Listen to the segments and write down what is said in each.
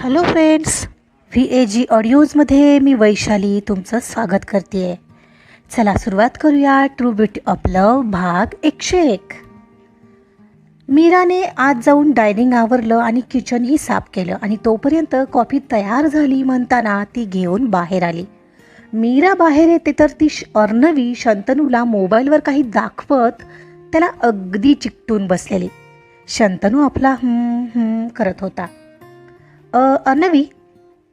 Hello friends, VAG ऑडिओजमध्ये मी वैशाली तुमचं स्वागत करते आहे. चला सुरुवात करूया ट्रू ब्युटी ऑफ लव्ह भाग 101. मीराने आज जाऊन डायनिंग आवरलं आणि किचनही साफ केलं आणि तोपर्यंत कॉफी तयार झाली म्हणताना ती घेऊन बाहेर आली. मीरा बाहेर येते तर ती अर्णवी शंतनूला मोबाईलवर काही दाखवत त्याला अगदी चिकटून बसलेली. शंतनू आपला करत होता. Arnavi,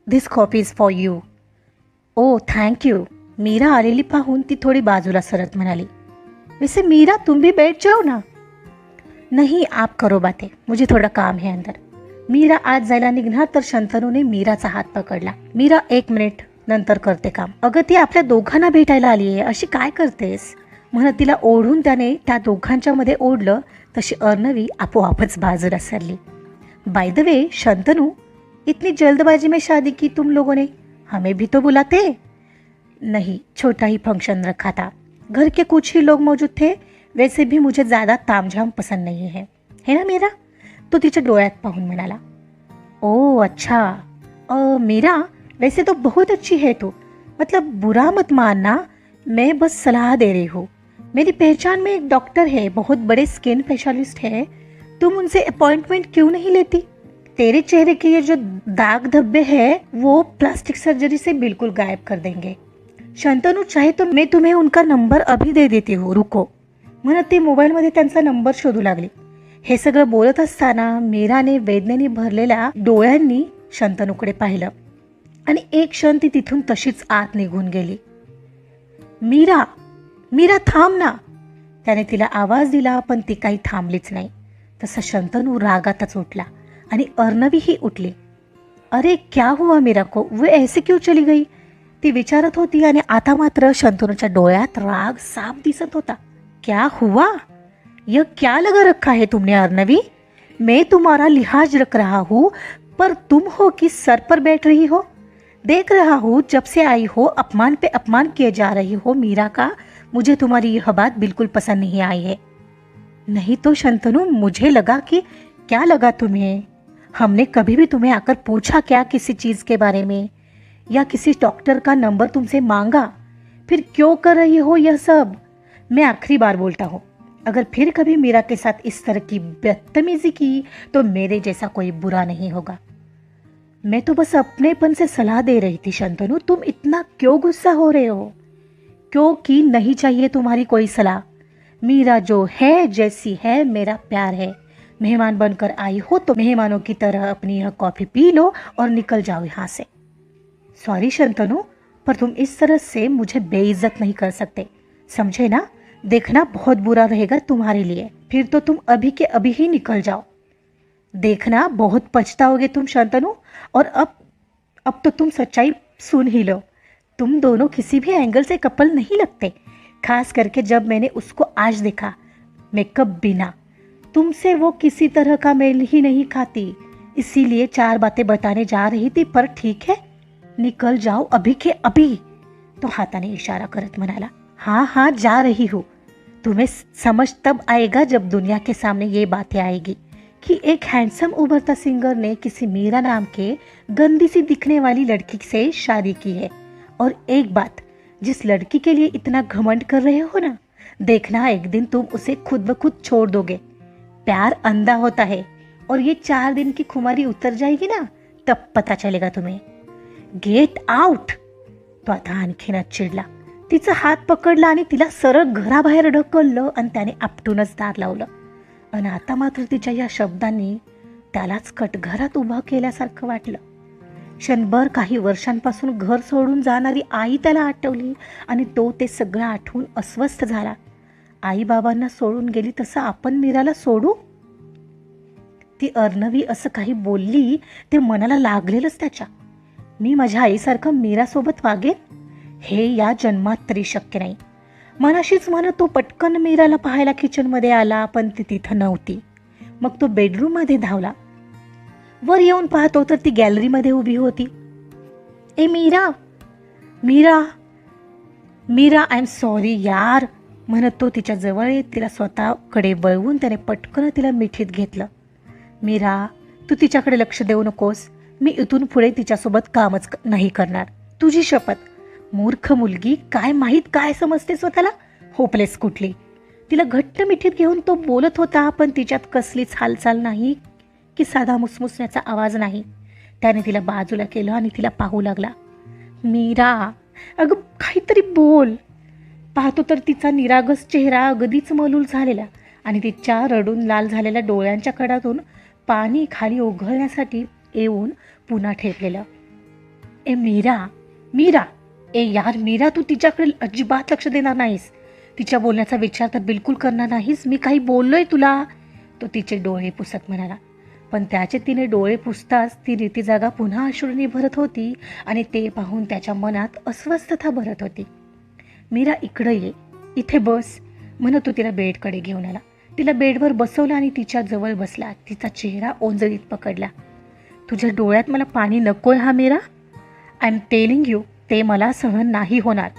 this coffee is for you. Oh thank you. Meera आलेली पाहून ती थोडी बाजूला सरत म्हणाली. वैसे मीरा तुम भी बैठ जाओ ना. नहीं आप करो बातें, मुझे थोड़ा काम है अंदर. मीरा आज जायला निघणार तर शंतनूने मीराचा हात पकडला. मीरा 1 मिनिट नंतर करते काम. अगं ती आपल्या दोघांना भेटायला आली आहे, अशी काय करतेस म्हणत तिला ओढून त्याने त्या दोघांच्या मध्ये ओढलं. तशी अर्णवी आपोआपच बाजूला सरली. बाय द वे शंतनू, इतनी जल्दबाजी में शादी की तुम लोगों ने, हमें भी तो बुलाते. नहीं, छोटा ही फंक्शन रखा था, घर के कुछ ही लोग मौजूद थे. वैसे भी मुझे ज़्यादा तामझाम पसंद नहीं है ना मीरा. तो तिच्या डोळ्यात पाहून म्हणाला. ओ अच्छा. मीरा, वैसे तो बहुत अच्छी है तू, मतलब बुरा मत मानना, मैं बस सलाह दे रही हूँ. मेरी पहचान में एक डॉक्टर है, बहुत बड़े स्किन स्पेशलिस्ट है. तुम उनसे अपॉइंटमेंट क्यों नहीं लेती? तेरे चेहरे के ये जो दाग धब्बे हैं वो प्लास्टिक सर्जरी से बिल्कुल गायब कर देंगे. शंतनू, चाहे तो मैं तुम्हें उनका नंबर अभी दे देती हूँ, रुको म्हणत ती मोबाईलमध्ये त्यांचा नंबर शोधू लागली. हे सगळं बोलत असताना मीराने वेदनेने भरलेल्या डोळ्यांनी शंतनूकडे पाहिलं आणि एक क्षण ती तिथून तशीच आत निघून गेली. मीरा, मीरा थांब ना. त्याने तिला आवाज दिला पण ती काही थांबलीच नाही. तसा शंतनू रागातच उठला आणि अर्णवी ही उठली. अरे क्या हुआ मीरा को, वो ऐसे क्यों चली गई, ती विचारत होती आणि आता मात्र शंतनूच्या डोळ्यात राग साफ दिसत होता. क्या हुआ, यह क्या लगा रखा है तुमने अर्णवी. मैं तुम्हारा लिहाज रख रहा हूँ पर तुम हो कि सर पर बैठ रही हो. देख रहा हूँ जब से आई हो अपमान पे अपमान किए जा रही हो मीरा का. मुझे तुम्हारी यह बात बिल्कुल पसंद नहीं आई है. नहीं तो शंतनू, मुझे लगा कि क्या लगा तुम्हें, हमने कभी भी तुम्हें आकर पूछा क्या किसी चीज़ के बारे में, या किसी डॉक्टर का नंबर तुमसे मांगा, फिर क्यों कर रही हो यह सब. मैं आखिरी बार बोलता हूँ, अगर फिर कभी मीरा के साथ इस तरह की बदतमीजी की तो मेरे जैसा कोई बुरा नहीं होगा. मैं तो बस अपनेपन से सलाह दे रही थी शंतनू, तुम इतना क्यों गुस्सा हो रहे हो. क्योंकि नहीं चाहिए तुम्हारी कोई सलाह. मीरा जो है जैसी है मेरा प्यार है. मेहमान बनकर आई हो तो मेहमानों की तरह अपनी यह कॉफ़ी पी लो और निकल जाओ यहाँ से. सॉरी शंतनू, पर तुम इस तरह से मुझे बेइज्जत नहीं कर सकते, समझे ना. देखना बहुत बुरा रहेगा तुम्हारे लिए, फिर तो तुम अभी के अभी ही निकल जाओ. देखना बहुत पछताओगे तुम शंतनू. और अब तो तुम सच्चाई सुन ही लो. तुम दोनों किसी भी एंगल से कपल नहीं लगते, खास करके जब मैंने उसको आज देखा मेकअप बिना. तुमसे वो किसी तरह का मेल ही नहीं खाती, इसीलिए 4 बातें बताने जा रही थी. पर ठीक है, निकल जाओ अभी के अभी. तो हाथाने इशारा करत म्हणाला. हाँ जा रही हूँ. तुम्हें समझ तब आएगा जब दुनिया के सामने ये बातें आएगी कि एक हैंडसम उभरता सिंगर ने किसी मीरा नाम के गंदी सी दिखने वाली लड़की से शादी की है. और एक बात, जिस लड़की के लिए इतना घमंड कर रहे हो ना, देखना एक दिन तुम उसे खुद ब खुद छोड़ दोगे. प्यार अंधा होता है और ये 4 दिन की खुमारी उतर जाएगी ना, तब पता चलेगा तुम्हें. Get out. तो आता आणखीनच चिडला. तिचा हात पकडला आणि तिला सरळ घराबाहेर ढकललं आणि त्याने आपटूनच दार लावलं. आणि आता मात्र तिच्या या शब्दांनी त्यालाच कटघरात उभा केल्यासारखं वाटलं. क्षणभर काही वर्षांपासून घर सोडून जाणारी आई त्याला आठवली आणि तो ते सगळं आठवून अस्वस्थ झाला. आई बाबांना सोडून गेली तसं आपण मीराला सोडू. ती अर्णवी असं काही बोलली ते मनाला लागलेलंच त्याच्या. मी माझ्या आईसारखं मीरासोबत वागेन हे या जन्मात तरी शक्य नाही. मनाशीच म्हणत तो पटकन मीराला पाहायला किचनमध्ये आला, पण ती तिथं नव्हती. मग तो बेडरूममध्ये धावला. वर येऊन पाहतो तर ती गॅलरीमध्ये उभी होती. ए Meera, Meera, Meera, I am sorry यार म्हणत तो तिच्या जवळ येत तिला स्वतःकडे वळवून त्याने पटकन तिला मिठीत घेतलं. मीरा, तू तिच्याकडे लक्ष देऊ नकोस, मी इथून पुढे तिच्यासोबत कामच नाही करणार. तुझी शपथ. मूर्ख मुलगी, काय माहीत काय समजते स्वतःला. होपलेस कुठली. तिला घट्ट मिठीत घेऊन तो बोलत होता, पण तिच्यात कसलीच हालचाल नाही की साधा मुसमुसण्याचा आवाज नाही. त्याने तिला बाजूला केलं आणि तिला पाहू लागला. मीरा, अगं काहीतरी बोल. पाहतो तर तिचा निरागस चेहरा अगदीच मलूल झालेला आणि तिच्या रडून लाल झालेल्या डोळ्यांच्या कडातून पाणी खाली ओघळण्यासाठी येऊन पुन्हा ठेपलेलं. ए मीरा, मीरा, ए यार मीरा, तू तिच्याकडे अजिबात लक्ष देणार नाहीस. तिच्या बोलण्याचा विचार तर बिलकुल करणार नाहीस. मी काही बोललोय तुला? तो तिचे डोळे पुसत म्हणाला. पण त्याचे तिने डोळे पुसताच ती रिती जागा पुन्हा अश्रूंनी भरत होती आणि ते पाहून त्याच्या मनात अस्वस्थता भरत होती. मीरा, इकडं ये, इथे बस, म्हणत तो तिला बेडकडे घेऊन आला. तिला बेडवर बसवलं आणि तिच्या जवळ बसला. तिचा चेहरा ओंजळीत पकडला. तुझ्या डोळ्यात मला पाणी नकोय हा Meera. I am telling you, ते मला सहन नाही होणार.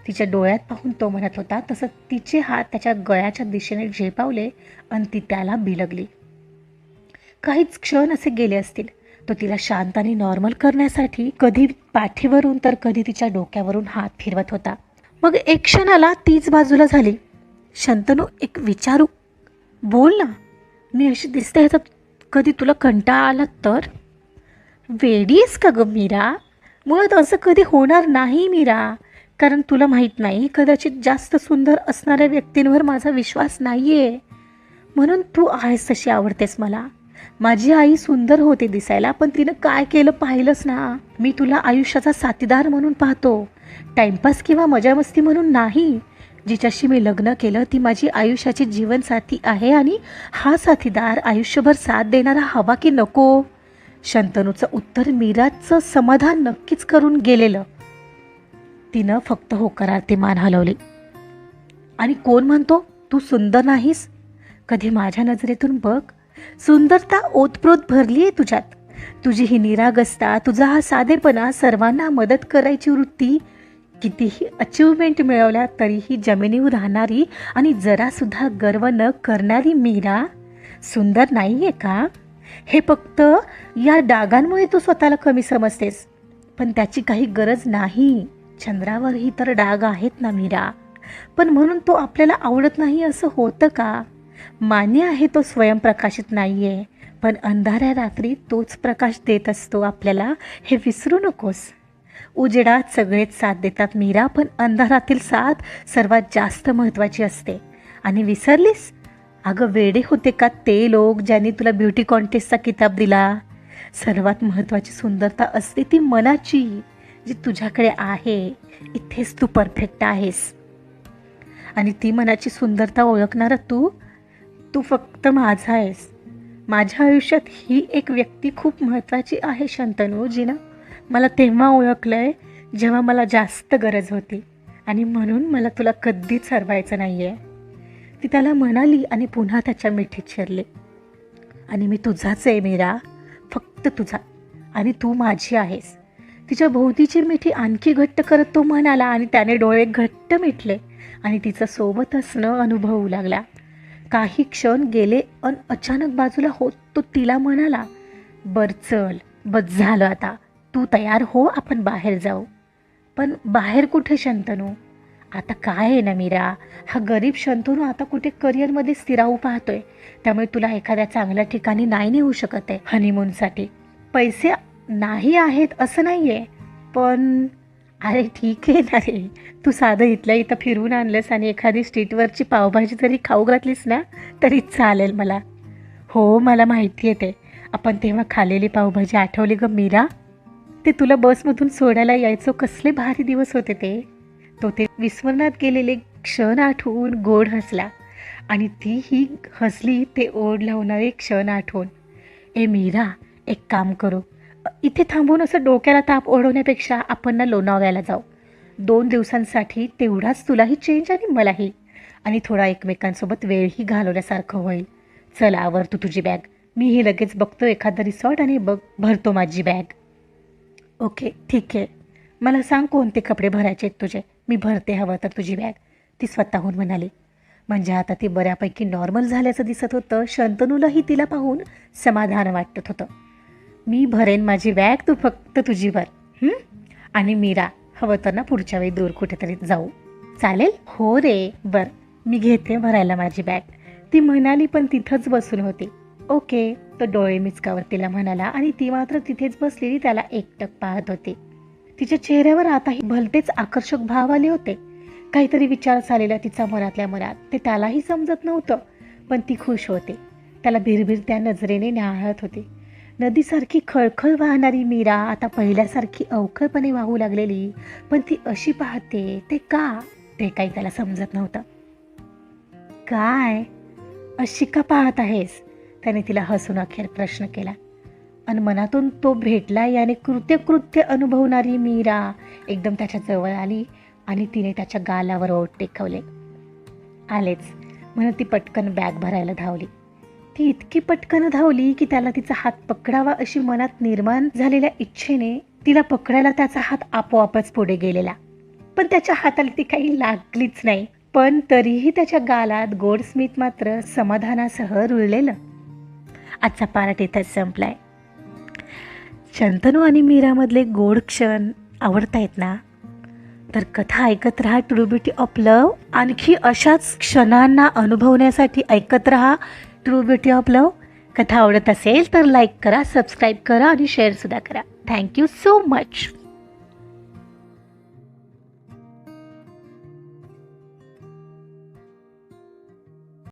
तिच्या डोळ्यात पाहून तो म्हणत होता. तसं तिचे हात त्याच्या गळ्याच्या दिशेने झेपावले आणि ती त्याला बिलगली. काहीच क्षण असे गेले असतील. तो तिला शांत आणि नॉर्मल करण्यासाठी कधी पाठीवरून तर कधी तिच्या डोक्यावरून हात फिरवत होता. मग एक क्षणाला तीच बाजूला झाली. शंतनू, एक विचारू? बोल ना. मी अशी दिसते ह्याचा कधी तुला कंटाळा आला तर? वेडीस का ग मीरा? मुळात असं कधी होणार नाही मीरा. कारण तुला माहीत नाही, कदाचित जास्त सुंदर असणाऱ्या व्यक्तींवर माझा विश्वास नाही आहे. म्हणून तू आहेस तशी आवडतेस मला. माझी आई सुंदर होते दिसायला, पण तिनं काय केलं पाहिलंच ना. मी तुला आयुष्याचा साथीदार म्हणून पाहतो, टाइमपास किंवा मजामस्ती म्हणून नाही. जिच्याशी मी लग्न केलं ती माझी आयुष्याची जीवनसाथी आहे आणि हा साथीदार आयुष्यभर साथ देणारा हवा की नको? शंतनूचं उत्तर मीराचं समाधान नक्कीच करून गेलेलं. तिनं फक्त होकारार्थी मान हलवली. आणि कोण म्हणतो तू सुंदर नाहीस? कधी माझ्या नजरेतून बघ. सुंदरता ओतप्रोत भरली आहे तुझ्यात. तुझी ही निरागसता, तुझा हा साधेपणा, सर्वांना मदत करायची वृत्ती, कितीही अचिव्हमेंट मिळवल्या तरीही जमिनीवर राहणारी आणि जरासुद्धा गर्व न करणारी मीरा सुंदर नाही आहे का? हे फक्त या डागांमुळे तू स्वतःला कमी समजतेस, पण त्याची काही गरज नाही. चंद्रावरही तर डाग आहेत ना मीरा. पण म्हणून तो आपल्याला आवडत नाही असं होतं का? मान्य आहे तो स्वयंप्रकाशित नाही आहे, पण अंधाऱ्या रात्री तोच प्रकाश देत असतो आपल्याला, हे विसरू नकोस. उजेडात सगळेच साथ देतात मीरा, पण अंधारातील साथ सर्वात जास्त महत्त्वाची असते. आणि विसरलीस? अगं वेडे होते का ते लोक ज्यांनी तुला ब्युटी कॉन्टेस्टचा किताब दिला? सर्वात महत्त्वाची सुंदरता असते ती मनाची, जी तुझ्याकडे आहे. इथेच तू परफेक्ट आहेस. आणि ती मनाची सुंदरता ओळखणारा तू फक्त माझा आहेस. माझ्या आयुष्यात ही एक व्यक्ती खूप महत्त्वाची आहे शंतनू, जिनं मला तेव्हा ओळखलं आहे जेव्हा मला जास्त गरज होती, आणि म्हणून मला तुला कधीच हरवायचं नाही आहे. ती त्याला म्हणाली आणि पुन्हा त्याच्या मिठीत शिरले. आणि मी तुझाच आहे मीरा, फक्त तुझा, आणि तू माझी आहेस. तिच्या भोवतीची मिठी आणखी घट्ट करत तो म्हणाला आणि त्याने डोळे घट्ट मिटले आणि तिचं सोबत असणं अनुभवू लागला. काही क्षण गेले अन अचानक बाजूला होत तो तिला म्हणाला, बर चल, बस झालं आता, तू तयार हो, आपण बाहेर जाऊ. पण बाहेर कुठे शंतनू? आता काय आहे ना मीरा, हा गरीब शंतनू आता कुठे करिअरमध्ये स्थिरावू पाहतोय, त्यामुळे तुला एखाद्या चांगल्या ठिकाणी नाही नेऊ शकत आहे हनीमूनसाठी. पैसे नाही आहेत असं नाही आहे, पण अरे ठीक आहे ना रे, तू साधं इथल्या इथं फिरवून आणलंस आणि एखादी स्ट्रीटवरची पावभाजी जरी खाऊ घातलीस ना तरी चालेल मला. हो मला माहिती आहे ते, आपण तेव्हा खाल्लेली पावभाजी आठवली ग मीरा? ते तुला बसमधून सोडायला यायचो, कसले भारी दिवस होते ते. तो ते विस्मरणात गेलेले क्षण आठवून गोड हसला आणि तीही हसली ते ओढ लावणारे क्षण आठवून. ए मीरा, एक काम करू, इथे थांबून असं डोक्याला ताप ओढवण्यापेक्षा आपण ना लोणावळ्याला जाऊ. 2 दिवसांसाठी, तेवढाच तुलाही चेंज आणि मलाही, आणि थोडा एकमेकांसोबत वेळही घालवल्यासारखं होईल. चल आवर तू तुझी बॅग, मीही लगेच बघतो एखादा रिसॉर्ट आणि भरतो माझी बॅग. ओके ठीक आहे, मला सांग कोणते कपडे भरायचे आहेत तुझे, मी भरते हवं तर तुझी बॅग, ती स्वतःहून म्हणाली. म्हणजे आता ती बऱ्यापैकी नॉर्मल झाल्याचं दिसत होतं. शंतनूलाही तिला पाहून समाधान वाटत होतं. मी भरेन माझी बॅग, तू फक्त तुझी भर. आणि मीरा, हवं तर ना पुढच्या वेळी दूर कुठेतरी जाऊ, चालेल? हो रे, बर, मी घेते भरायला माझी बॅग, ती म्हणाली. पण तिथंच बसून होती. ओके, तो डोळे मिचकावर तिला म्हणाला आणि ती मात्र तिथेच बसलेली त्याला एकटक पाहत होती. तिच्या चेहऱ्यावर आताही भलतेच आकर्षक भाव आले होते. काहीतरी विचार चाललेला तिचा मनातल्या मनात, ते त्यालाही समजत नव्हतं. पण ती खुश होते. त्याला भिरभिरत्या नजरेने न्याहाळत होती. नदीसारखी खळखळ वाहणारी मीरा आता पहिल्यासारखी अवखळपणे वाहू लागलेली. पण ती अशी पाहते ते का, ते काही त्याला समजत नव्हतं. काय अशी का पाहत आहेस, त्याने तिला हसून अखेर प्रश्न केला. आणि मनातून तो भेटला याने कृत्य अनुभवणारी मीरा एकदम त्याच्या जवळ आली आणि तिने त्याच्या गालावर ओठ टेकवले. आलेच म्हणून ती पटकन बॅग भरायला धावली. ती इतकी पटकन धावली की त्याला तिचा हात पकडावा अशी मनात निर्माण झालेल्या इच्छेने तिला पकडायला त्याचा हात आपोआपच पुढे गेलेला. पण त्याच्या हाताला ती काही लागलीच नाही. पण तरीही त्याच्या गालात गोड स्मित मात्र समाधानासह रुळलेलं. आजचा पार्ट इथंच संपलाय. शंतनू आणि मीरामधले गोड क्षण आवडतायत ना? तर कथा ऐकत राहा ट्रू ब्युटी ऑफ लव्ह. आणखी अशाच क्षणांना अनुभवण्यासाठी ऐकत राहा ट्रू ब्युटी ऑफ लव्ह. कथा आवडत असेल तर लाईक करा, सबस्क्राईब करा आणि शेअरसुद्धा करा. Thank you so much.